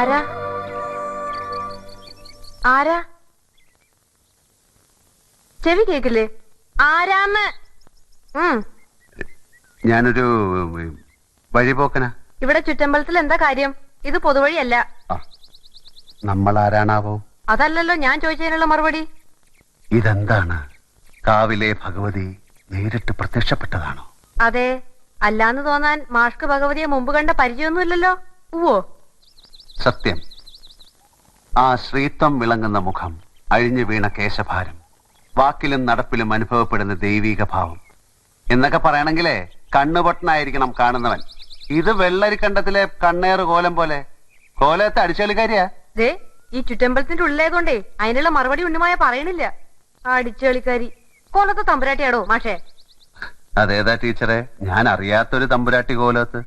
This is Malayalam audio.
ആരാ ആരാ? ചെവി കേക്കില്ലേ? ആരാന്ന്? ഞാനൊരു വഴിപോക്കനാ. ഇവിടെ ചുറ്റമ്പലത്തിൽ എന്താ കാര്യം? ഇത് പൊതുവഴിയല്ല. നമ്മൾ ആരാണാവോ? അതല്ലല്ലോ ഞാൻ ചോദിച്ചതിനുള്ള മറുപടി. ഇതെന്താണ്? കാവിലെ ഭഗവതി നേരിട്ട് പ്രത്യക്ഷപ്പെട്ടതാണോ? അതെ. അല്ലാന്ന് തോന്നാൻ മാഷ്ക്ക് ഭഗവതിയെ മുമ്പ് കണ്ട പരിചയമൊന്നുമില്ലല്ലോ. ഉവ്വോ? സത്യം. ആ ശ്രീത്വം വിളങ്ങുന്ന മുഖം, അഴിഞ്ഞു വീണ കേശഭാരം, വാക്കിലും നടപ്പിലും അനുഭവപ്പെടുന്ന ദൈവീക ഭാവം എന്നൊക്കെ പറയണെങ്കിലേ കണ്ണുപൊട്ടനായിരിക്കണം കാണുന്നവൻ. ഇത് വെള്ളരിക്കണ്ടത്തിലെ കണ്ണേറ് കോലം പോലെ. കോലത്തെ അടിച്ചുകളിക്കാരിയാ. ദേ, ഈ ചുറ്റമ്പലത്തിന്റെ ഉള്ളിലേതുകൊണ്ടേ അതിനുള്ള മറുപടി ഉണ്ണിമായ പറയണില്ല. അടിച്ചുകളിക്കാരി. കോലത്തെ തമ്പുരാട്ടിയാടോ മാഷേ? അതേതാ ടീച്ചറെ? ഞാൻ അറിയാത്തൊരു തമ്പുരാട്ടി കോലത്ത്.